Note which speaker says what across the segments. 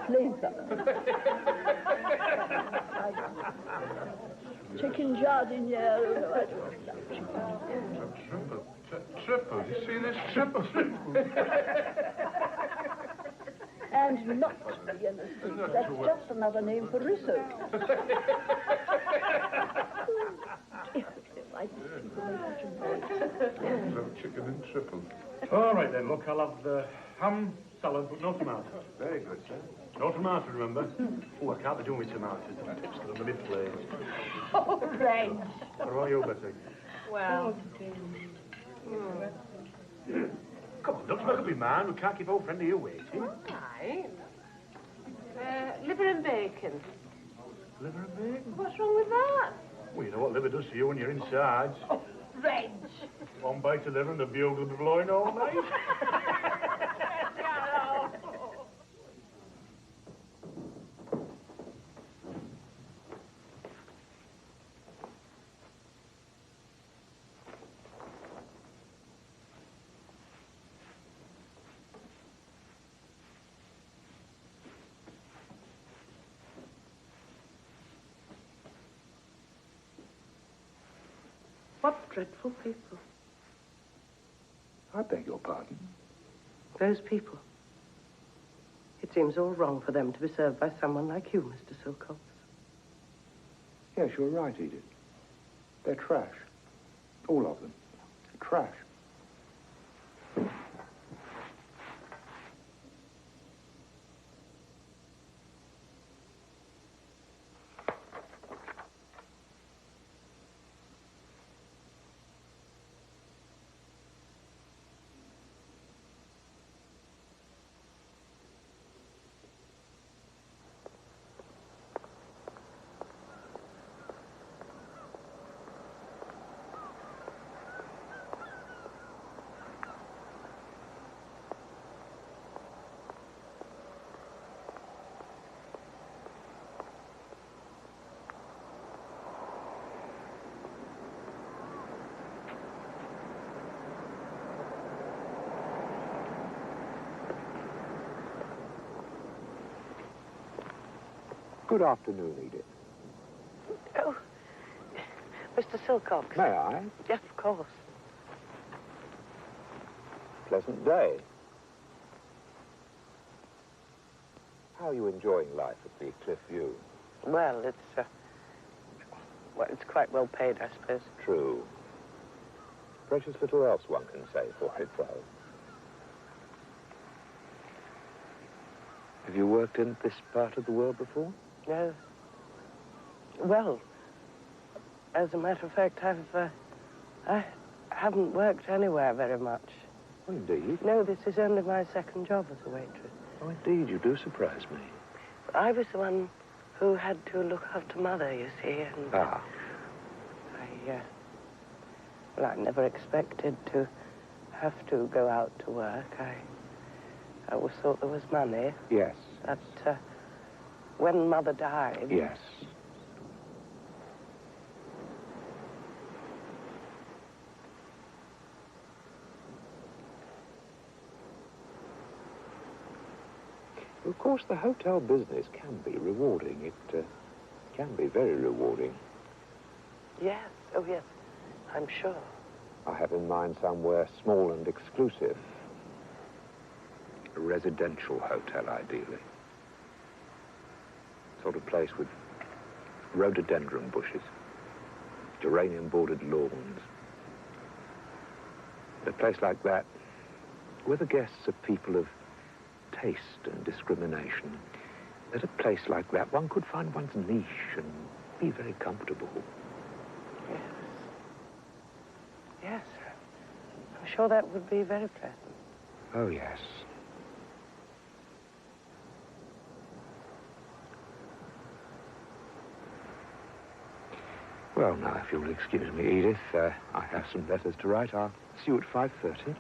Speaker 1: flavour. Chicken jardiniere. I don't love chicken.
Speaker 2: Triple. You see this? Triple.
Speaker 1: And not the innocent. That's just another name for risotto.
Speaker 2: Chicken and triple.
Speaker 3: All right then, look, I'll have the ham salad, but no tomatoes.
Speaker 2: Very good, sir.
Speaker 3: No tomatoes, remember? Oh, I can't be doing with tomatoes. The tips get on the mid-plate.
Speaker 1: Oh, French.
Speaker 3: What about you, Betty?
Speaker 4: Well...
Speaker 3: Come on, don't make up your mind. We can't keep old friend here waiting.
Speaker 4: All right. Liver and bacon.
Speaker 3: Liver and bacon?
Speaker 4: What's wrong with that?
Speaker 3: Well, you know what liver does to you when you're inside.
Speaker 4: Oh, French.
Speaker 3: One bite of liver and the bugle will be blowing all night.
Speaker 4: What dreadful people.
Speaker 2: I beg your pardon?
Speaker 4: Those people. It seems all wrong for them to be served by someone like you, Mr. Silcox.
Speaker 2: Yes, you're right, Edith. They're trash. All of them. Trash. Good afternoon, Edith.
Speaker 4: Oh, Mr. Silcox.
Speaker 2: May I?
Speaker 4: Yes, of course.
Speaker 2: Pleasant day. How are you enjoying life at the Cliff View?
Speaker 4: Well, it's quite well paid, I suppose.
Speaker 2: True. Precious little else one can say for it, though. Have you worked in this part of the world before?
Speaker 4: No. Well, as a matter of fact, I haven't worked anywhere very much.
Speaker 2: Oh, indeed?
Speaker 4: No, this is only my second job as a waitress.
Speaker 2: Oh, indeed, you do surprise me.
Speaker 4: I was the one who had to look after Mother, you see, and...
Speaker 2: Ah.
Speaker 4: Well, I never expected to have to go out to work. I always thought there was money.
Speaker 2: Yes.
Speaker 4: But when Mother died...
Speaker 2: Yes. Of course, the hotel business can be rewarding. It can be very rewarding.
Speaker 4: Yes, oh yes, I'm sure.
Speaker 2: I have in mind somewhere small and exclusive. A residential hotel, ideally. Sort of place with rhododendron bushes, geranium-bordered lawns. A place like that, where the guests are people of taste and discrimination. At a place like that, one could find one's niche and be very comfortable.
Speaker 4: Yes. Yes. I'm sure that would be very pleasant.
Speaker 2: Oh, yes. Well, now, if you'll excuse me, Edith, I have some letters to write. I'll see you at 5:30.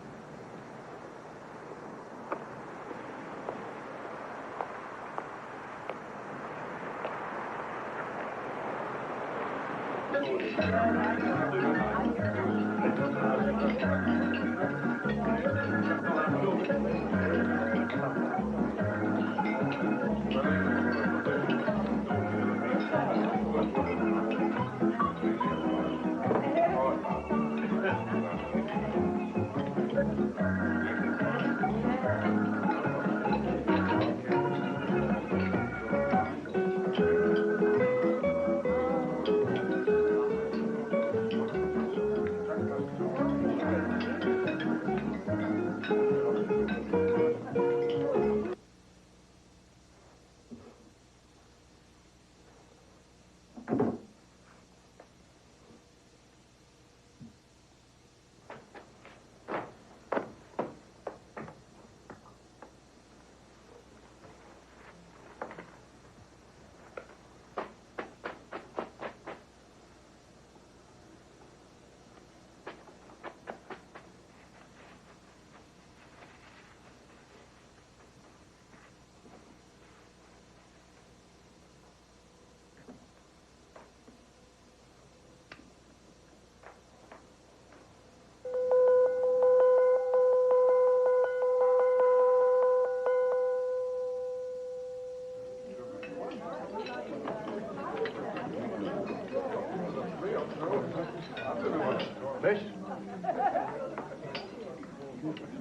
Speaker 3: Miss?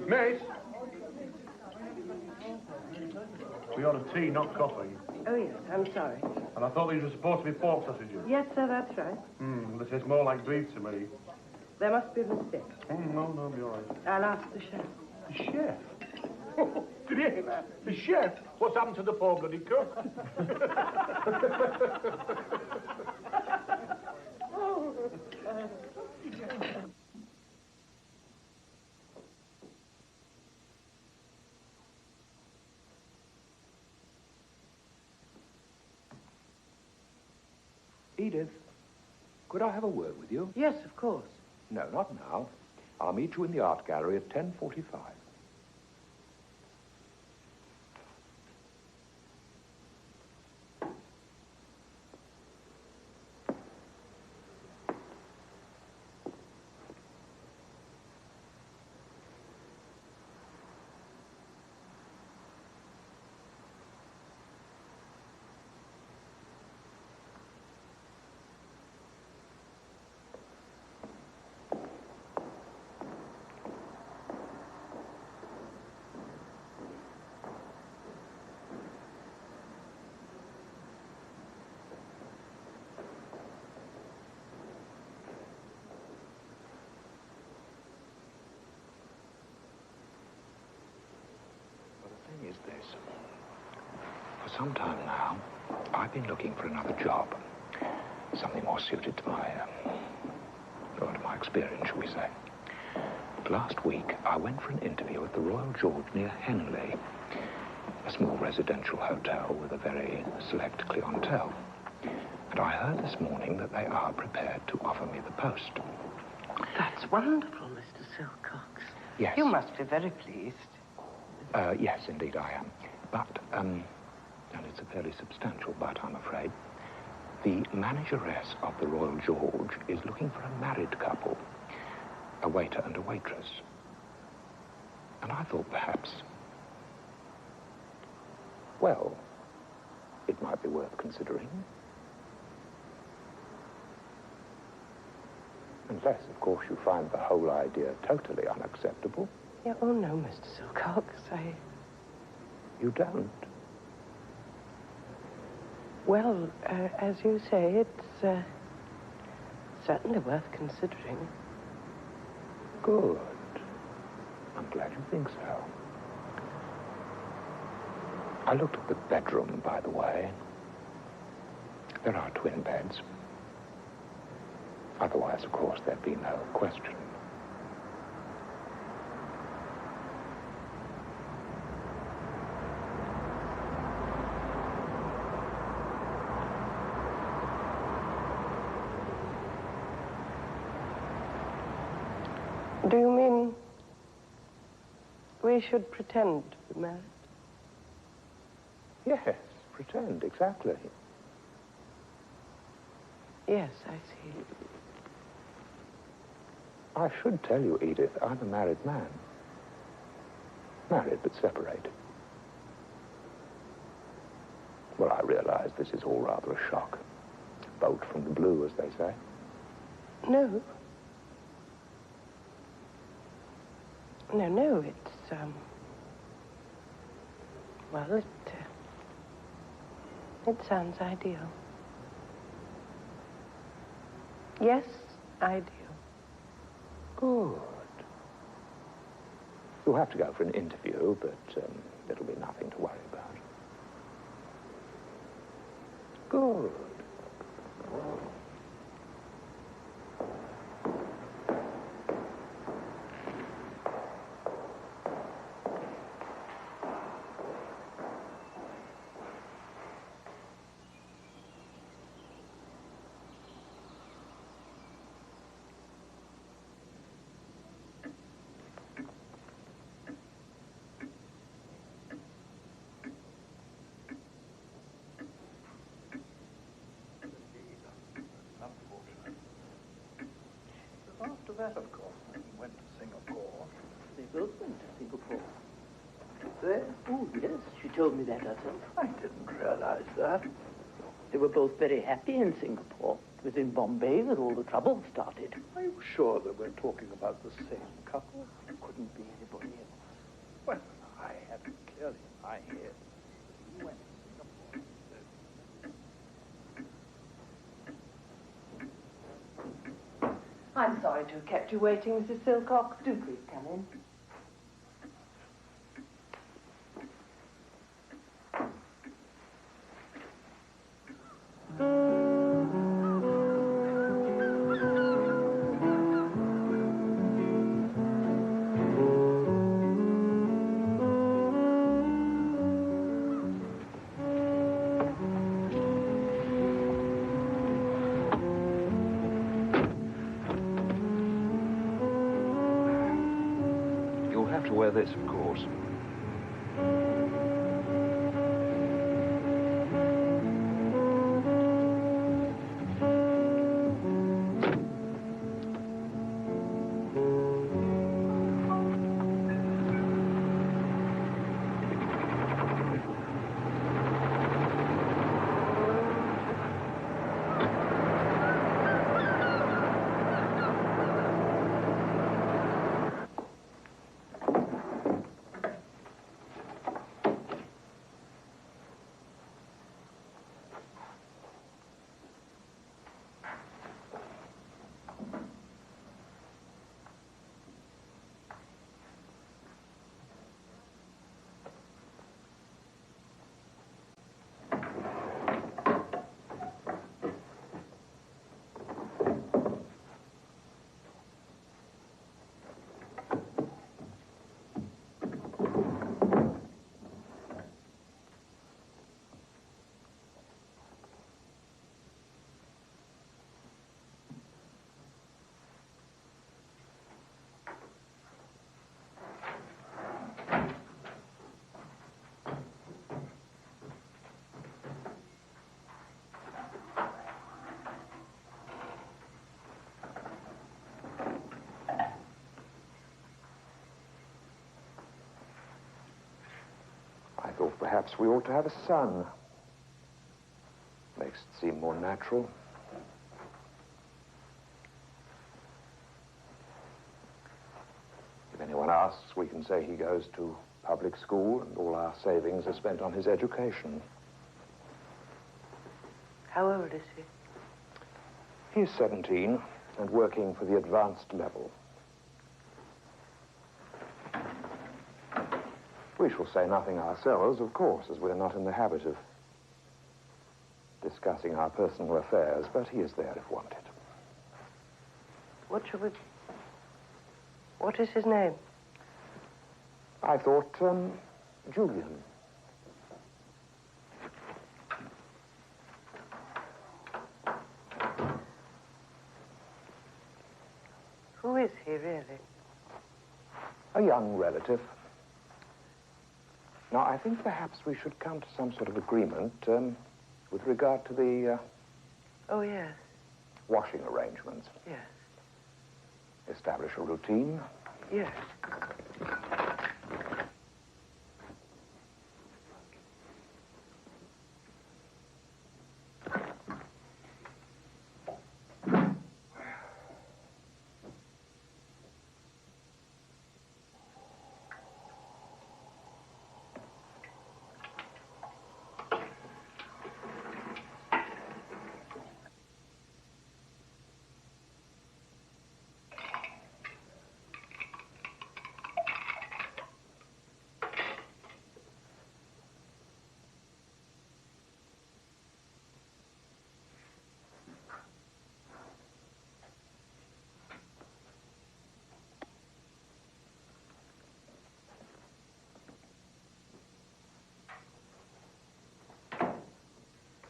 Speaker 3: Miss? We ordered tea, not coffee.
Speaker 4: Oh, yes, I'm sorry.
Speaker 3: And I thought these were supposed to be pork sausages.
Speaker 4: Yes, sir, that's right.
Speaker 3: They taste more like beef to me.
Speaker 4: There must be a mistake.
Speaker 3: No, be all right.
Speaker 4: I'll ask the chef.
Speaker 3: The chef? Did you hear that? The chef? What's happened to the poor bloody cook?
Speaker 2: Edith, could I have a word with you?
Speaker 4: Yes, of course.
Speaker 2: No, not now. I'll meet you in the art gallery at 10:45. Is this. For some time now, I've been looking for another job. Something more suited to my, to my experience, shall we say. But last week, I went for an interview at the Royal George near Henley, a small residential hotel with a very select clientele. And I heard this morning that they are prepared to offer me the post.
Speaker 4: That's wonderful, Mr. Silcox.
Speaker 2: Yes.
Speaker 4: You must be very pleased.
Speaker 2: Yes, indeed I am. But, and it's a fairly substantial but, I'm afraid, the manageress of the Royal George is looking for a married couple, a waiter and a waitress. And I thought perhaps, well, it might be worth considering. Unless, of course, you find the whole idea totally unacceptable.
Speaker 4: Yeah, oh, no, Mr. Silcox,
Speaker 2: You don't?
Speaker 4: Well, as you say, it's certainly worth considering.
Speaker 2: Good. I'm glad you think so. I looked at the bedroom, by the way. There are twin beds. Otherwise, of course, there'd be no question.
Speaker 4: Do you mean we should pretend to be married?
Speaker 2: Yes, pretend, exactly.
Speaker 4: Yes, I see.
Speaker 2: I should tell you, Edith, I'm a married man. Married, but separated. Well, I realize this is all rather a shock. Bolt from the blue, as they say.
Speaker 4: No. No, it's, well, it sounds ideal. Yes, ideal.
Speaker 2: Good. You'll have to go for an interview, but it'll be nothing to worry about. Good.
Speaker 5: After that, of course, they went to Singapore.
Speaker 6: They both went to Singapore. Well, oh, yes, she told me that herself.
Speaker 5: I didn't realize that.
Speaker 6: They were both very happy in Singapore. was in Bombay that all the trouble started.
Speaker 5: Are you sure that we're talking about the same couple?
Speaker 6: It couldn't be anybody else.
Speaker 5: Well, I had it clearly in my head. You went to Singapore.
Speaker 7: I'm sorry to have kept you waiting, Mrs. Silcox. Do please come in.
Speaker 2: Wear this, of course. I thought perhaps we ought to have a son. Makes it seem more natural. If anyone asks, we can say he goes to public school and all our savings are spent on his education.
Speaker 4: How old is he?
Speaker 2: He's 17 and working for the advanced level. We shall say nothing ourselves, of course, as we're not in the habit of discussing our personal affairs, but he is there if wanted.
Speaker 4: What is his name?
Speaker 2: I thought, Julian.
Speaker 4: Who is he, really?
Speaker 2: A young relative. Now, I think perhaps we should come to some sort of agreement with regard to the
Speaker 4: Oh, yes.
Speaker 2: washing arrangements.
Speaker 4: Yes.
Speaker 2: Establish a routine.
Speaker 4: Yes.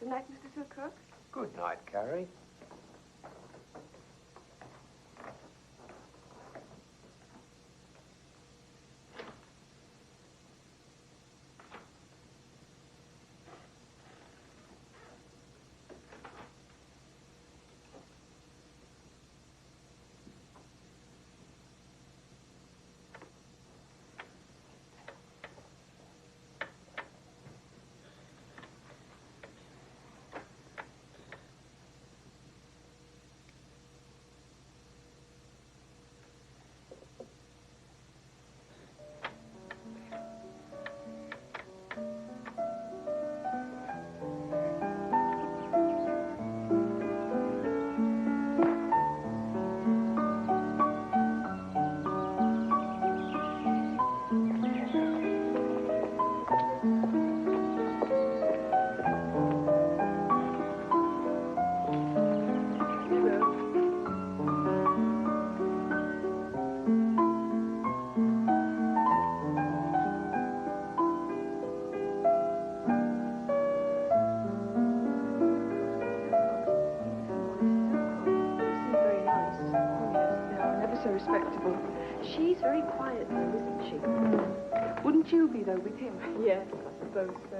Speaker 7: Good night, Mr. Silcox.
Speaker 2: Good night, Carrie.
Speaker 7: respectable.
Speaker 1: She's very quiet, though, isn't she?
Speaker 7: Wouldn't you be, though, with him?
Speaker 1: Yes, I suppose so.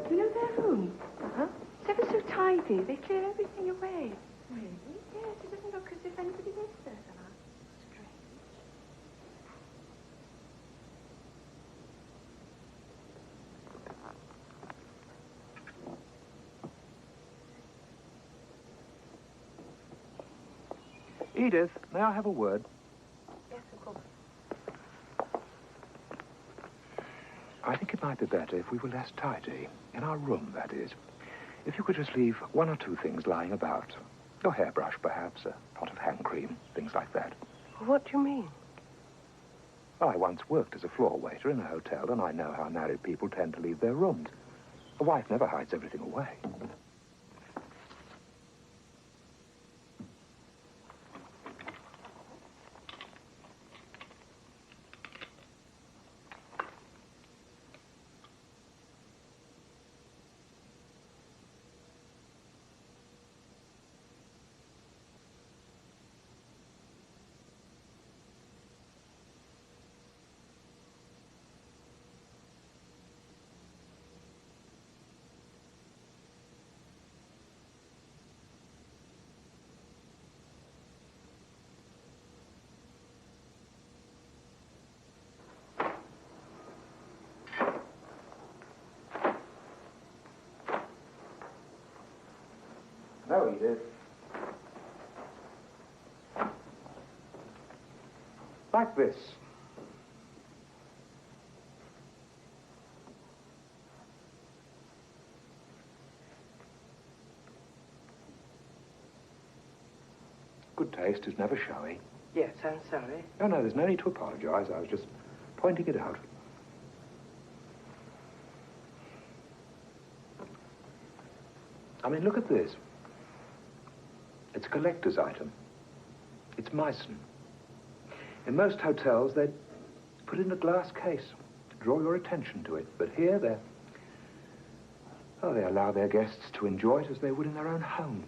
Speaker 7: You know their room?
Speaker 1: Uh-huh.
Speaker 7: It's ever so tidy. They clear everything away.
Speaker 1: Really?
Speaker 7: Yes, it doesn't look as if anybody lives there, Ella. Strange.
Speaker 2: Edith, may I have a word?
Speaker 7: Yes, of course.
Speaker 2: I think it might be better if we were less tidy. In our room, that is. If you could just leave one or two things lying about. Your hairbrush, perhaps, a pot of hand cream, things like that.
Speaker 4: What do you mean?
Speaker 2: Well, I once worked as a floor waiter in a hotel, and I know how married people tend to leave their rooms. A wife never hides everything away. No, Edith. Like this. Good taste is never showy.
Speaker 4: Yes, I'm sorry.
Speaker 2: No, there's no need to apologize. I was just pointing it out. I mean, look at this. It's a collector's item. It's Meissen. In most hotels, they'd put it in a glass case to draw your attention to it. But here, they allow their guests to enjoy it as they would in their own home.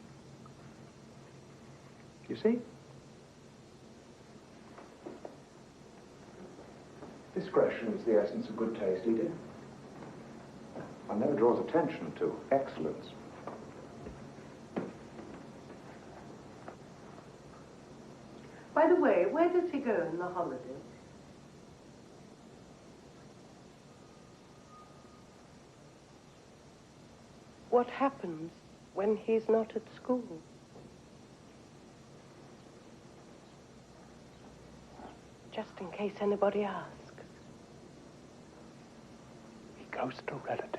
Speaker 2: You see? Discretion is the essence of good taste, Edith. One never draws attention to excellence.
Speaker 7: By the way, where does he go in the holidays?
Speaker 4: What happens when he's not at school? Just in case anybody asks.
Speaker 2: He goes to relatives.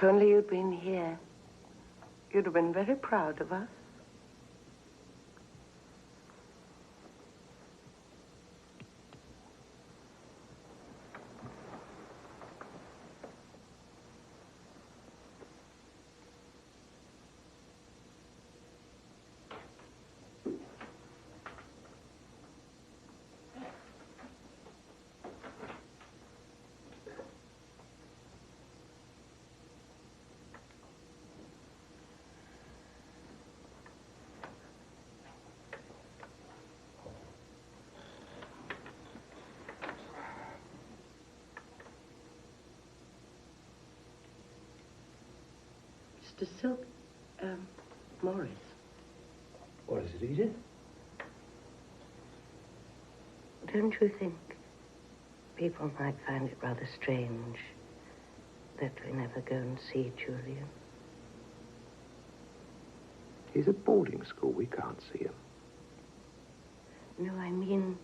Speaker 4: If only you'd been here, you'd have been very proud of us. Mr. Maurice.
Speaker 2: What is it, Edith?
Speaker 4: Don't you think people might find it rather strange that we never go and see Julian?
Speaker 2: He's at boarding school. We can't see him.
Speaker 4: No, I mean,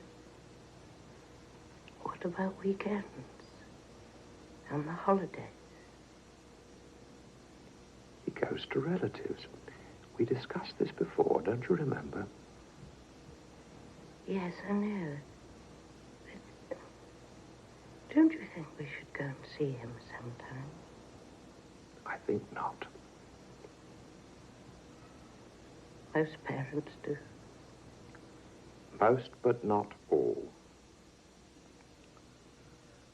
Speaker 4: what about weekends? And the holidays?
Speaker 2: He goes to relatives. We discussed this before, don't you remember?
Speaker 4: Yes, I know. But don't you think we should go and see him sometime?
Speaker 2: I think not.
Speaker 4: Most parents do.
Speaker 2: Most, but not all.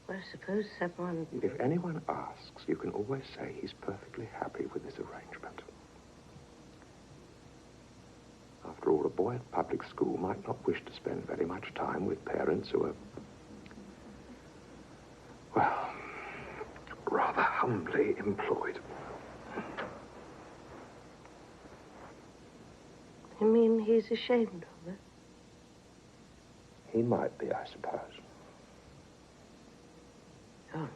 Speaker 4: Well, suppose someone...
Speaker 2: If anyone asks, you can always say he's perfectly happy with this arrangement. After all, a boy at public school might not wish to spend very much time with parents who are, well, rather humbly employed.
Speaker 4: You mean he's ashamed of it?
Speaker 2: He might be, I suppose.
Speaker 4: Oh, no.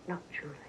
Speaker 4: Not Julian.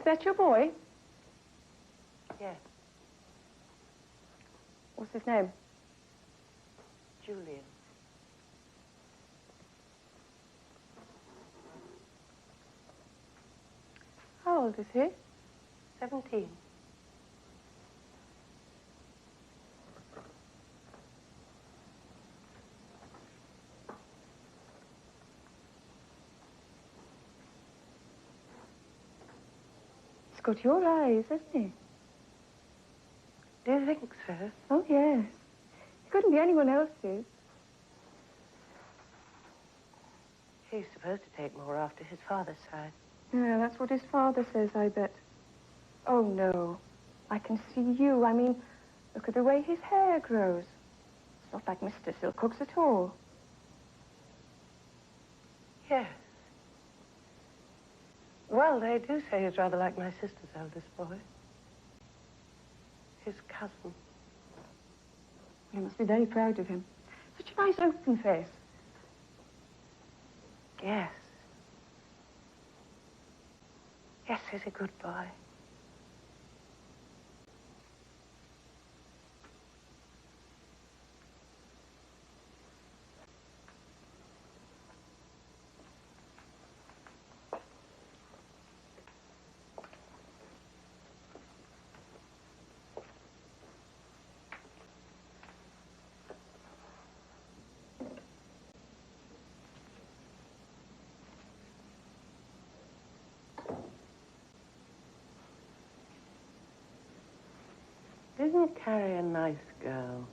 Speaker 7: Is that your boy?
Speaker 4: Yes,
Speaker 7: What's his name?
Speaker 4: Julian.
Speaker 7: How old is he?
Speaker 4: 17.
Speaker 7: He's got your eyes, hasn't he?
Speaker 4: Do you think so?
Speaker 7: Oh, yes. He couldn't be anyone else's.
Speaker 4: He's supposed to take more after his father's side.
Speaker 7: Yeah, that's what his father says, I bet. Oh, no. I can see you. I mean, look at the way his hair grows. It's not like Mr. Silcox at all.
Speaker 4: Yes. Well, they do say he's rather like my sister's eldest boy. His cousin.
Speaker 7: You must be very proud of him. Such a nice open face.
Speaker 4: Yes. Yes, he's a good boy. Isn't Carrie a nice girl?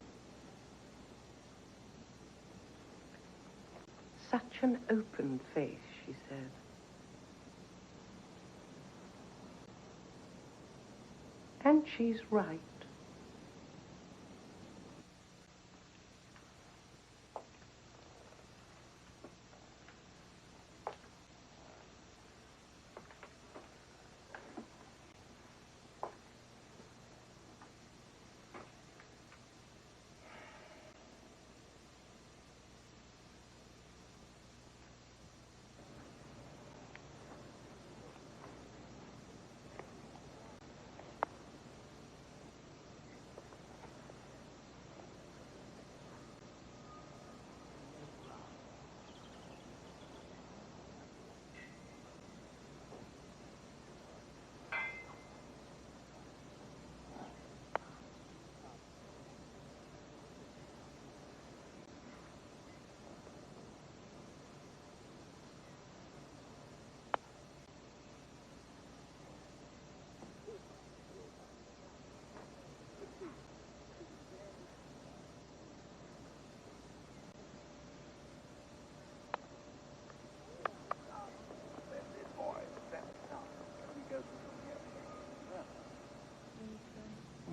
Speaker 4: Such an open face, she said. And she's right.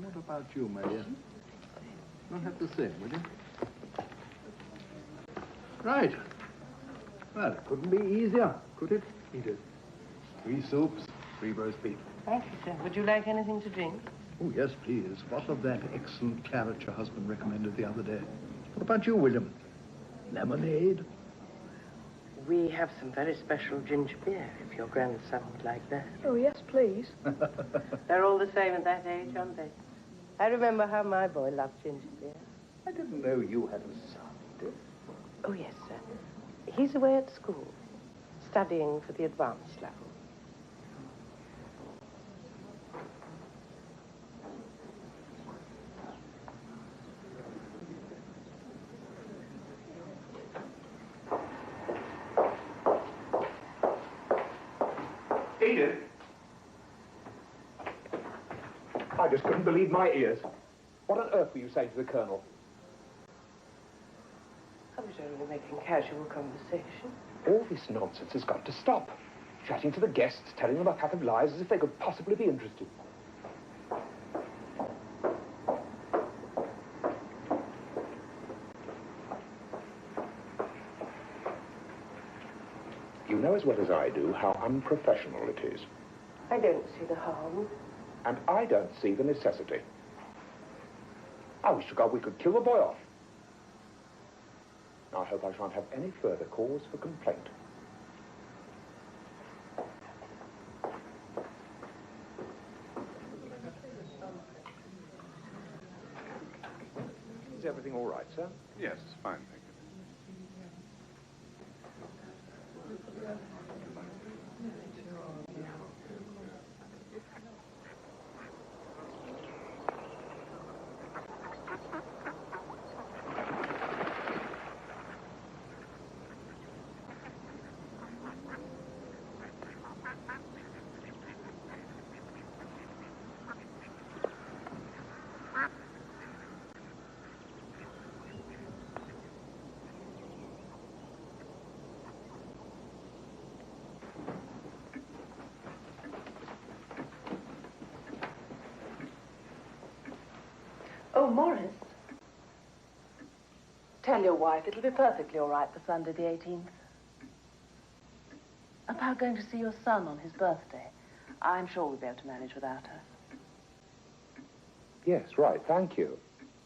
Speaker 5: What about you, my dear? Not have the same, will you? Right. Well, it couldn't be easier, could it? Edith? 3 soups, 3 roast beef.
Speaker 4: Thank you, sir. Would you like anything to drink?
Speaker 5: Oh, yes, please. What of that excellent claret your husband recommended the other day? What about you, William? Lemonade?
Speaker 4: We have some very special ginger beer, if your grandson would like that.
Speaker 1: Oh, yes, please.
Speaker 4: They're all the same at that age, aren't they? I remember how my boy loved ginger beer.
Speaker 5: I didn't know you had a son, Edith.
Speaker 4: Oh, yes, sir. He's away at school, studying for the advanced level.
Speaker 2: Edith! I just couldn't believe my ears. What on earth were you saying to the Colonel?
Speaker 4: I was only making casual conversation.
Speaker 2: All this nonsense has got to stop. Chatting to the guests, telling them a pack of lies as if they could possibly be interested. You know as well as I do how unprofessional it is.
Speaker 4: I don't see the harm.
Speaker 2: And I don't see the necessity. I wish to God we could kill the boy off. I hope I shan't have any further cause for complaint. Is everything all right, sir?
Speaker 8: Yes, fine, thank you.
Speaker 1: Oh, Maurice. Tell your wife it'll be perfectly all right for Sunday the 18th. About going to see your son on his birthday. I'm sure we'll be able to manage without her.
Speaker 2: Yes, right, thank you.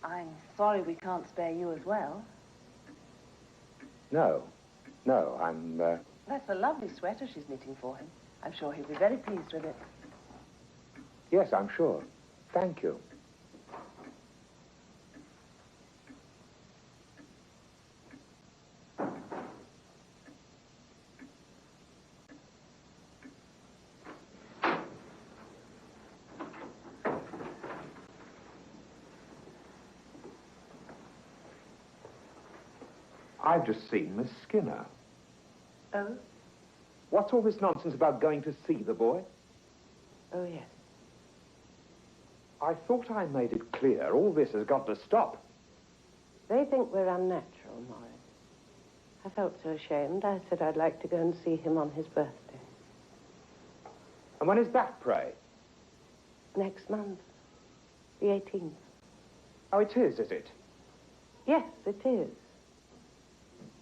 Speaker 1: I'm sorry we can't spare you as well.
Speaker 2: No, I'm,
Speaker 1: That's a lovely sweater she's knitting for him. I'm sure he'll be very pleased with it.
Speaker 2: Yes, I'm sure. Thank you. I've just seen Miss Skinner.
Speaker 4: Oh?
Speaker 2: What's all this nonsense about going to see the boy?
Speaker 4: Oh, yes.
Speaker 2: I thought I made it clear. All this has got to stop.
Speaker 4: They think we're unnatural, Maurice. I felt so ashamed. I said I'd like to go and see him on his birthday.
Speaker 2: And when is that, pray?
Speaker 4: Next month. The 18th.
Speaker 2: Oh, it is it?
Speaker 4: Yes, it is.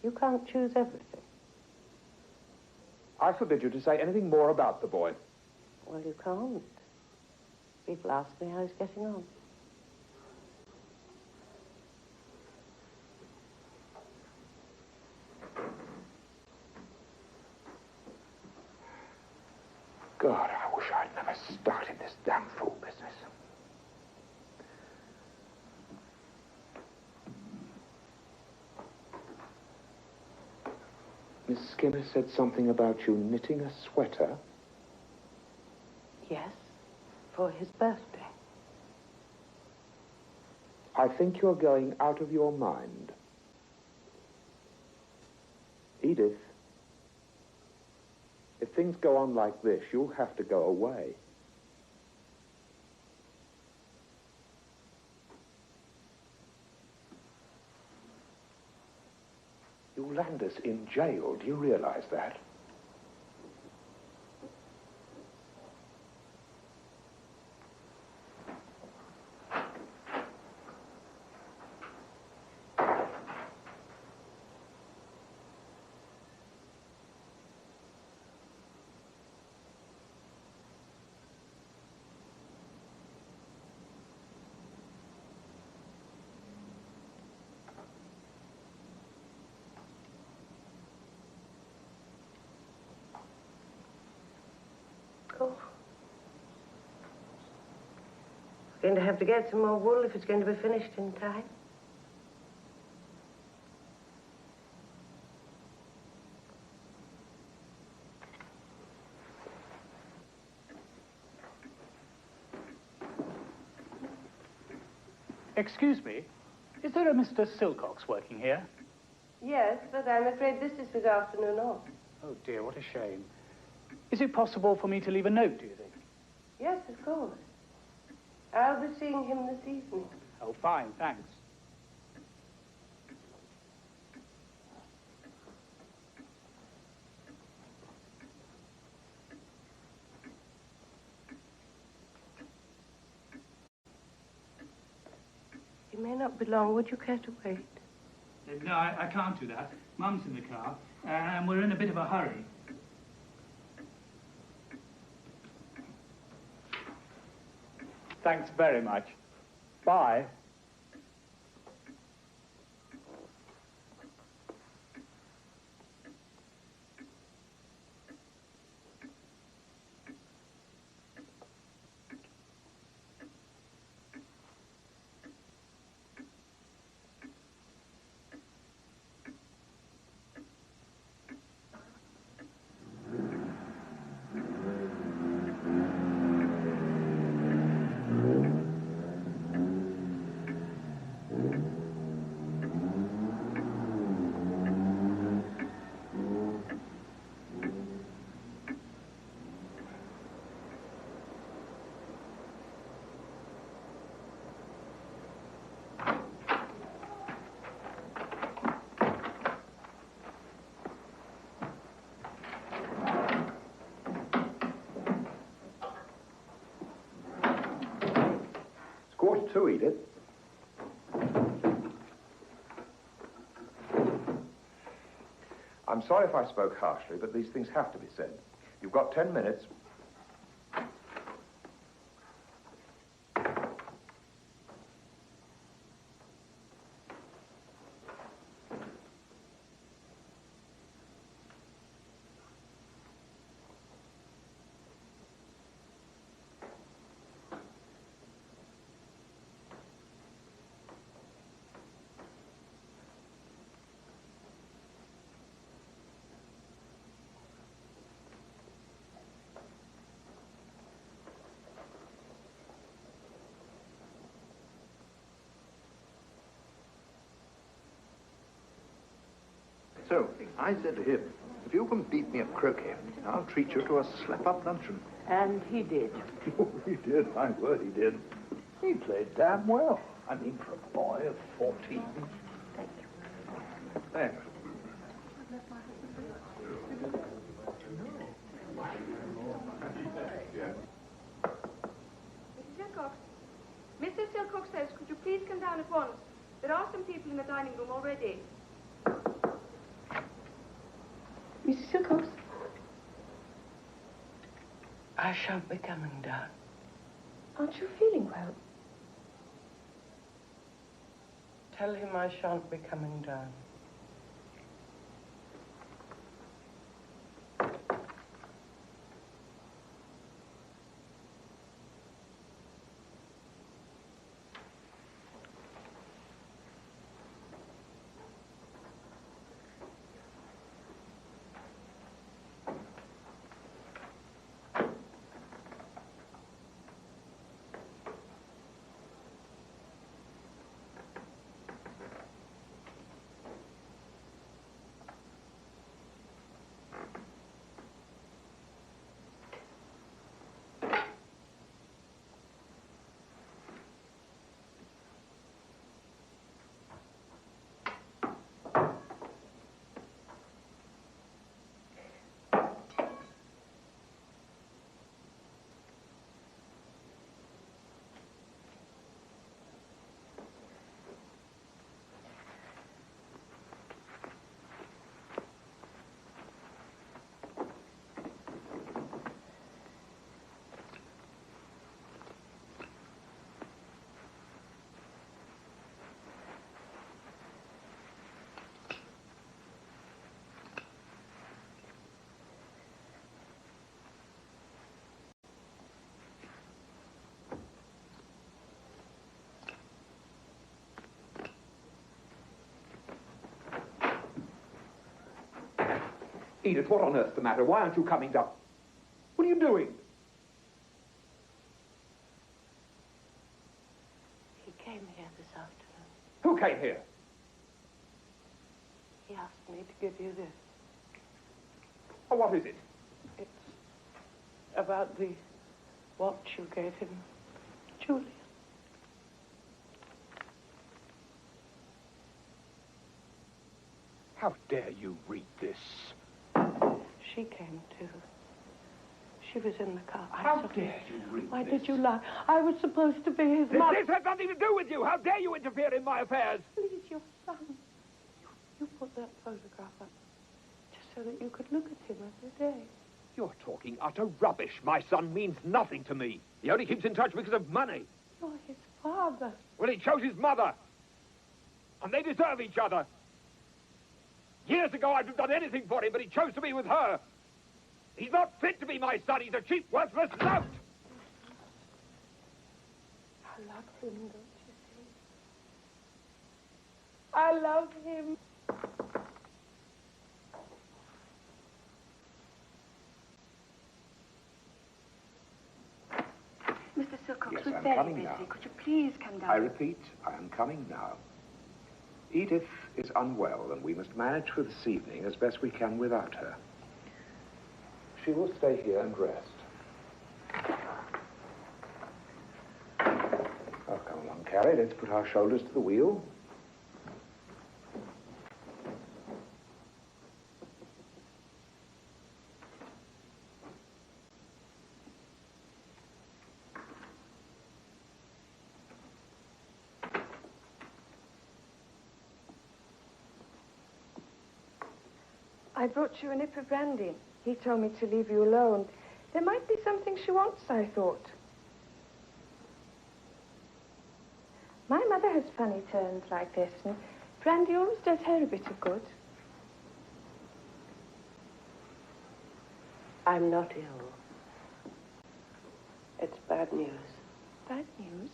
Speaker 4: You can't choose everything.
Speaker 2: I forbid you to say anything more about the boy.
Speaker 4: Well, you can't. People ask me how he's getting on.
Speaker 2: God, I wish I'd never started this damn fool business. Miss Skinner said something about you knitting a sweater.
Speaker 4: Yes, for his birthday.
Speaker 2: I think you're going out of your mind. Edith, if things go on like this, you'll have to go away. You'll land us in jail. Do you realize that?
Speaker 4: Oh. Going to have to get some more wool if it's going to be finished in time.
Speaker 3: Excuse me, is there a Mr. Silcox working here?
Speaker 4: Yes, but I'm afraid this is his afternoon off.
Speaker 3: Oh dear, what a shame. Is it possible for me to leave a note, do you think?
Speaker 4: Yes, of course. I'll be seeing him this evening.
Speaker 3: Oh, fine, thanks.
Speaker 4: He may not be long. Would you care to wait?
Speaker 3: No, I can't do that. Mum's in the car, and we're in a bit of a hurry. Thanks very much. Bye.
Speaker 2: Quarter to, Edith. I'm sorry if I spoke harshly, but these things have to be said. You've got 10 minutes.
Speaker 5: So, I said to him, if you can beat me at croquet, I'll treat you to a slap-up luncheon.
Speaker 1: And he did.
Speaker 5: Oh, he did, my word, he did. He played damn well. I mean, for a boy of 14.
Speaker 1: Thank you.
Speaker 5: Thanks.
Speaker 7: Mrs. Silcox. Mrs. down at once. There are some people in the dining room already.
Speaker 1: Mrs. Silcox?
Speaker 4: I shan't be coming down.
Speaker 1: Aren't you feeling well?
Speaker 4: Tell him I shan't be coming down.
Speaker 2: Edith, what on earth's the matter? Why aren't you coming down? What are you doing?
Speaker 4: He came here this afternoon.
Speaker 2: Who came here?
Speaker 4: He asked me to give you this.
Speaker 2: Oh, what is it?
Speaker 4: It's about the watch you gave him, Julian.
Speaker 2: How dare you read this?
Speaker 4: She came too. She was in the car.
Speaker 2: How dare you read
Speaker 4: Why
Speaker 2: this?
Speaker 4: did you lie? I was supposed to be his mother.
Speaker 2: This has nothing to do with you. How dare you interfere in my affairs?
Speaker 4: Please, your son. You put that photograph up just so that you could look at him every day.
Speaker 2: You're talking utter rubbish. My son means nothing to me. He only keeps in touch because of money.
Speaker 4: You're his father.
Speaker 2: Well, he chose his mother. And they deserve each other. Years ago, I'd have done anything for him, but he chose to be with her. He's not fit to be my son. He's a cheap, worthless lout.
Speaker 4: I love him, don't you see? I love him.
Speaker 1: Mr. Silcox,
Speaker 2: Yes,
Speaker 1: we're
Speaker 2: I'm
Speaker 1: very
Speaker 2: coming
Speaker 1: busy.
Speaker 2: now.
Speaker 1: Could you please come down?
Speaker 2: I repeat, I am coming now. Edith is unwell, and we must manage for this evening as best we can without her. She will stay here and rest. Oh, come along, Carrie. Let's put our shoulders to the wheel.
Speaker 7: I brought you a nip of brandy. He told me to leave you alone. There might be something she wants, I thought. My mother has funny turns like this, and brandy always does her a bit of good.
Speaker 4: I'm not ill. It's bad news.
Speaker 7: Bad news?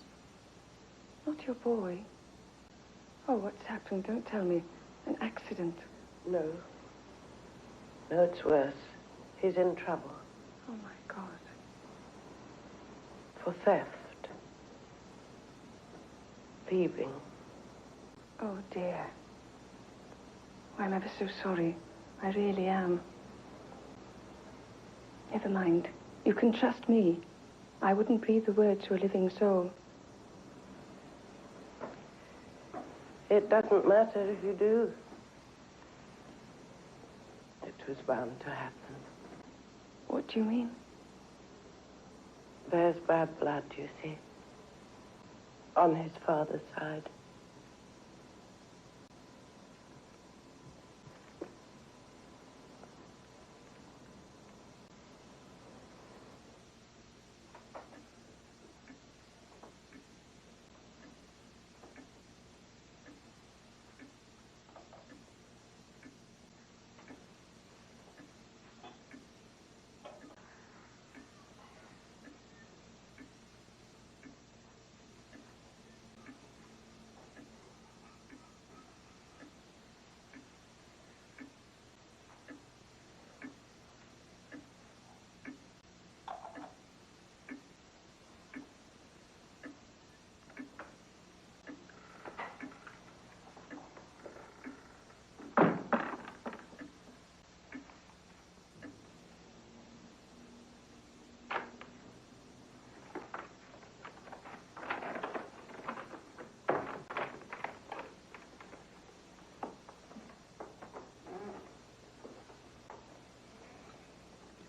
Speaker 7: Not your boy. Oh, what's happened? Don't tell me. An accident.
Speaker 4: No. No, it's worse. He's in trouble.
Speaker 7: Oh, my God.
Speaker 4: For theft. Thieving.
Speaker 7: Oh, dear. Oh, I'm ever so sorry. I really am. Never mind. You can trust me. I wouldn't breathe a word to a living soul.
Speaker 4: It doesn't matter if you do. It was bound to happen.
Speaker 7: What do you mean?
Speaker 4: There's bad blood, you see. On his father's side.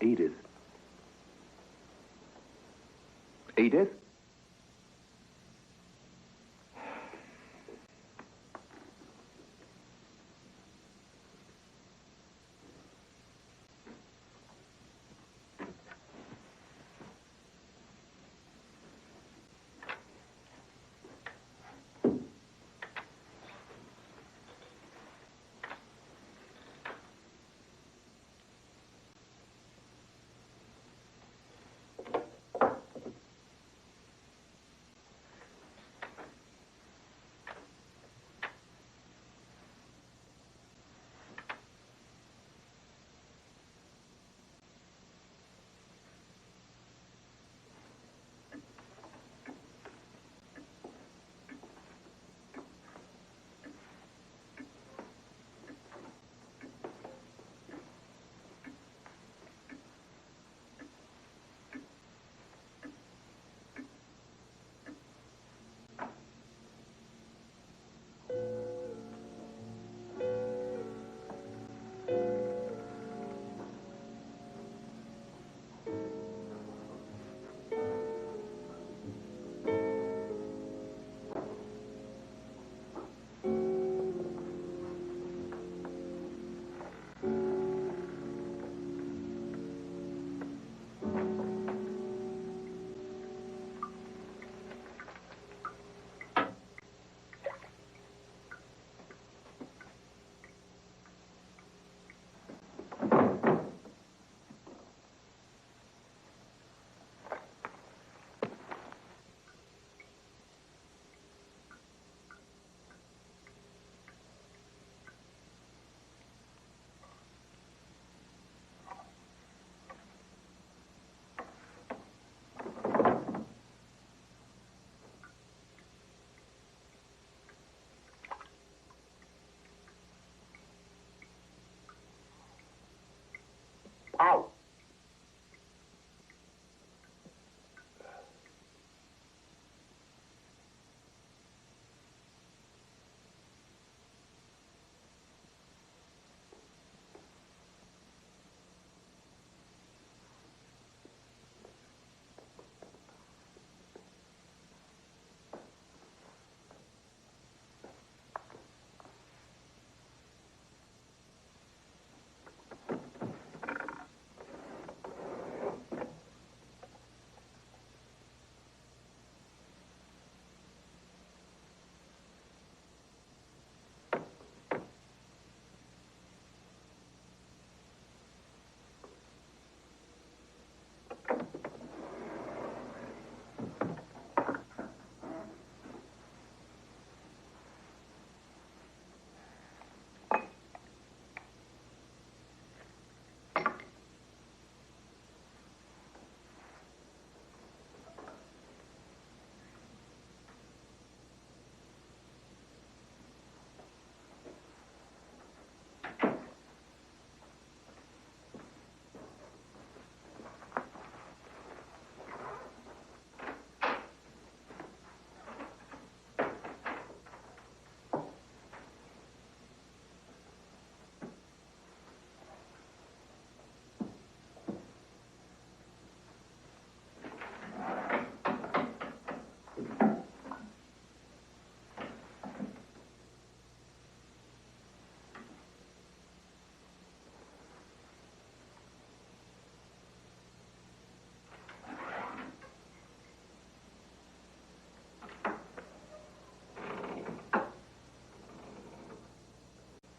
Speaker 2: Edith. Edith?
Speaker 3: Ow!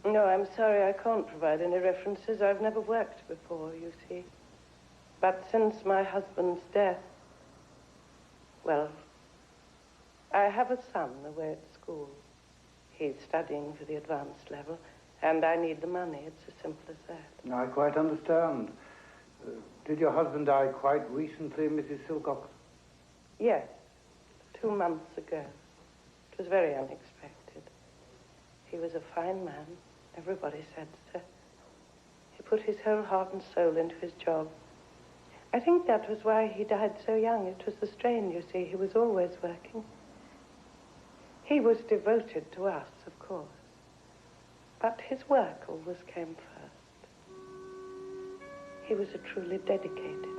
Speaker 4: No, I'm sorry, I can't provide any references. I've never worked before, you see. But since my husband's death, well, I have a son away at school. He's studying for the advanced level, and I need the money. It's as simple as that.
Speaker 2: I quite understand. Did your husband die quite recently, Mrs. Silcox?
Speaker 4: Yes, 2 months ago. It was very unexpected. He was a fine man. Everybody said so. He put his whole heart and soul into his job. I think that was why he died so young. It was the strain, you see. He was always working. He was devoted to us, of course. But his work always came first. He was a truly dedicated